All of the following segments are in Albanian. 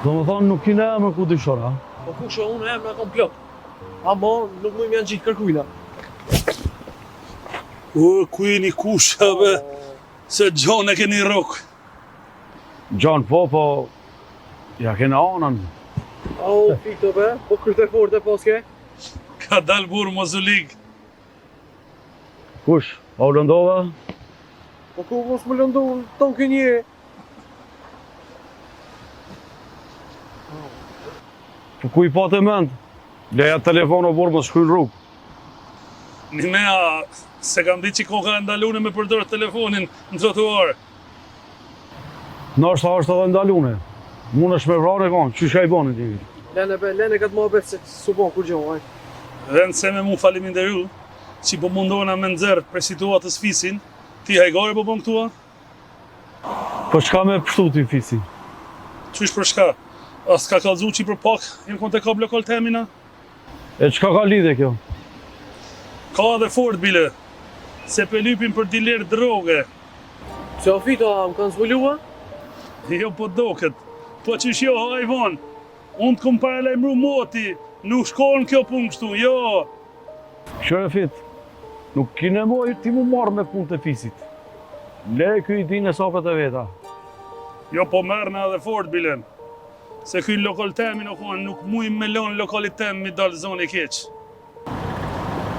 Do më thonë nuk kine emër ku dyshon, ha? Po kushe unë emra kom plot. Amo, nuk më janë gjitë kërkujna. Kujni kusha, be, se Gjon e keni rok. Gjon po, ja kena onën. Au, fito be, po kryte forte poske. Ka dal burë mozulik. Kush? Pa u lëndova? Po ku mos më lëndu tonë kënjë. Po ku i pa të mend? Leja telefon o burë mos shkujnë rrugë. Një mea, se kam di që koka e ndalune me përdorë telefonin në trotuar. Nështë është edhe ndalune. Mund është me vrane konë, që shka i bani t'i? Lene këtë më betë se su bon kur gjohë, Vend se me mu faliminderu, që po mundohena me nëzërë për situatës fisin, ti hajgare po bon këtua? Po çka me pështu t'i fisi? Qysh për shka? As ka kallzu që i për pak, jem konte ka blokol temina? E çka ka lidhe kjo? Ka edhe fort bile, se pe lypin për diler droge. Se o fito, më kanë zbulua? Jo po doket, po qysh jo, hajvon, unë të kom paralajmru moti, nuk shkon kjo punë kështu, jo. Shërë fit, nuk kine moj ti mu marrë me punë të fisit. Le kjo i dine sakët e veta. Jo po merne edhe fort bilen, se kjo lokal temi nuk muj me lonë lokalit tem mi dalë zoni keq.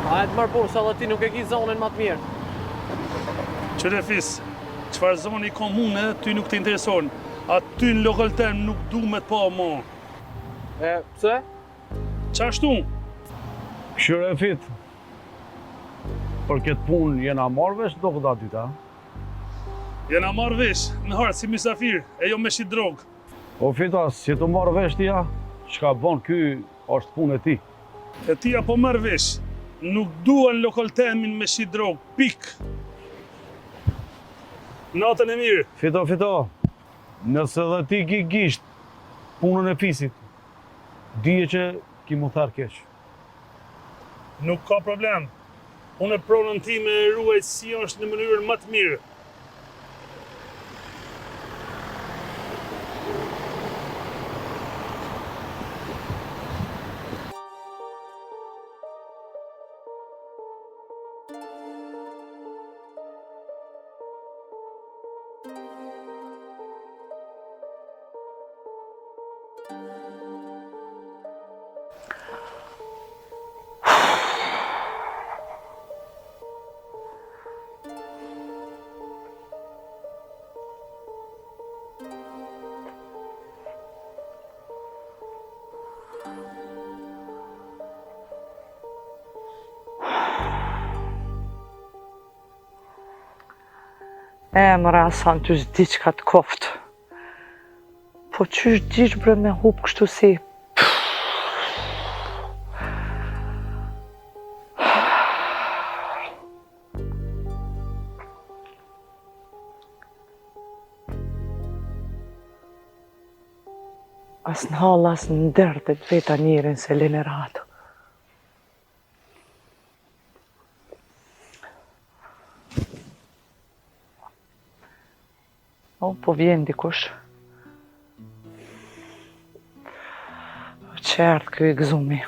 A e të marë borë, sa dhe ti nuk e ki zonën më të mirë. Qëre fis, qëfar zoni komune, ty nuk të intereson, a ty në lokal tem nuk du me të pa ma. E, pse? Qashtu? Shërë fit, për këtë punë jena marrë vesh do këta dyta. Jena marrë vesh, në harë si misafir, e jo me shi drogë. O fita, si të marrë vesh tija, çka bon ky është punë e ti. E tia po marrë vesh, nuk duan lokal temin me shi drogë, pik. Natën e mirë. Fito, nëse dhe ti ki gisht punën e fisit, dije që ki mu tharë keq. Nuk ka problem. Unë e pronën ti me ruaj si është në mënyrën më të mirë. Mëra Hasan, ty s'di qka të koftë. Po qysh dish bre me hup kështu si? As në hall, as në ndër të veta njerin se lene ratu. O, po vjen dikush. Qertë kjo i gëzumi.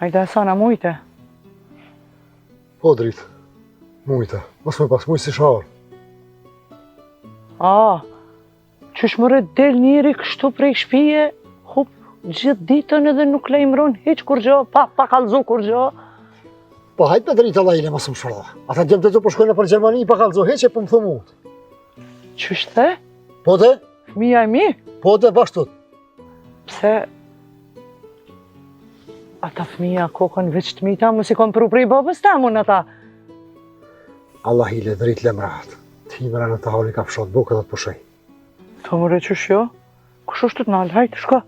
Hajde Hasana, mujte. Po dritë, mujte, mos me pas mujtë si sharë. Qysh më rrit del njëri kështu prej shpije, hup gjithë ditën edhe nuk lejmëron hiq kur gjo, pa kallzu kur gjo. Po hajtë me dritë Allah ile mos më shfrda. Ata djemë të të po shkojnë për Gjermani, pa kallzo heqe, po më thëmut. Qysh the? Po te? Fëmija e mi? Po te, bashtut. Pse? Ata fëmija kokën veç të mita, mos i kom pru prej babës tamun ata. Allah ile dritë lemrat. Ti mëra në të hali ka fshat bukë dhe të pushej. Të mëre qysh jo? Kush është të nalë, hajtë, shka?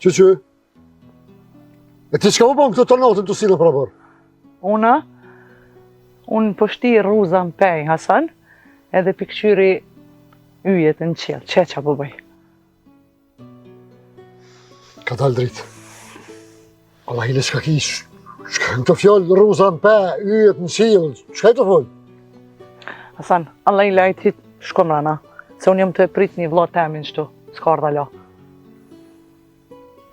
Që? E ti qka më bon këtë të natën të silën pra bërë? Unë pështi rruza në pej, Hasan, edhe pikqyri yjet në qelë, që po bëj? Ka dalë dritë. Allah ile qka kish, qka në të fjallë rruza në pej, yjet në qelë, qka i të folë? Hasan, Allah i lajtit, shko mrena. Se unë jam të e prit një vlla temin qëtu, s'ka ardha la.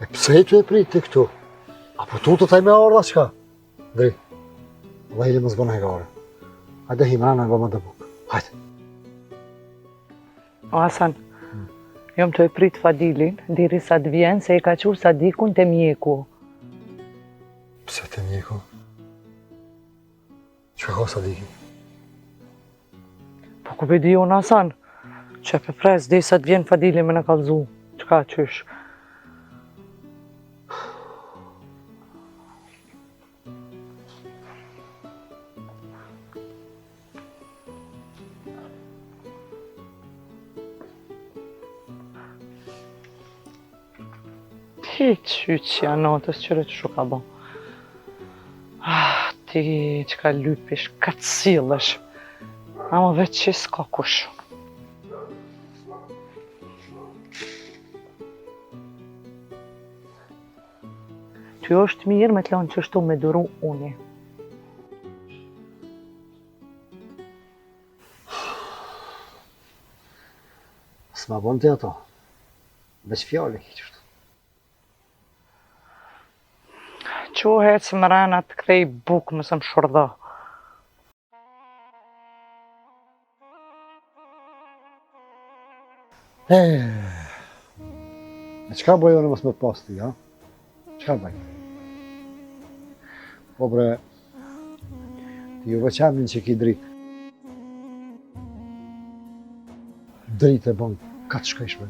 E pse të e prit ti këtu? Apo tu të taj me ardha qka? Dri, Allah i le më zbëna e gare. Hajde hi mrena e bëma të buk. Hajde. O Hasan, jam të e prit Fadilin, diri sa të vjen se e ka qurë Sadikun të mjeku. Pse të mjeku? Që ka Sadiki? Po ku di unë Hasan, që pe pres dhe sa të vjen Fadili me në kalzu. Qka qysh? Ti qyqja natës qëre që shu ka bo. Ti që ka lypish, ka të cilësh. Ama veç që s'ka kush. Ty është mirë me të lanë qështu me duru uni. S'ma bon të ato. Veç fjale ki qështu. Qohet se më rana të kthej bukë mësë më shurda. E qka bëj unë mësë me pas ti, ha? Qka bëj? Po bre, ti ju veçamin që ki dritë. Dritë e bon, ka të shkajsh me.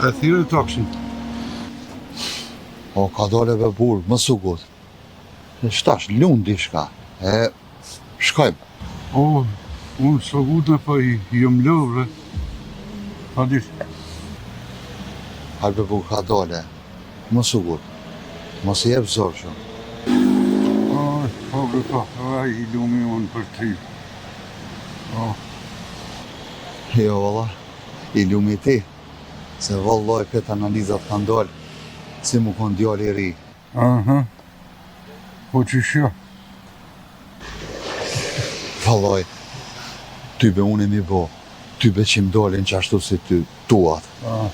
E thirë takshin. O, ka dole be burë, më sugut. E shtash, lundi shka. E, shkojmë. O, unë sugut po i jëm lëvre. Pa dish. Hajë be burë, ka dole. Më sugut. Mos i jep zorë shumë. Aj, po gëta, aj, i lumi unë për ty. O, Jo, valla, i lumi ti. Se valloj këtë analizat kanë dollë, si mu konë djali i ri. aha. Po që shja. Valloj, ty be unë e mi bo, ty be që më dolin që ashtu si ty, tuat. Ah,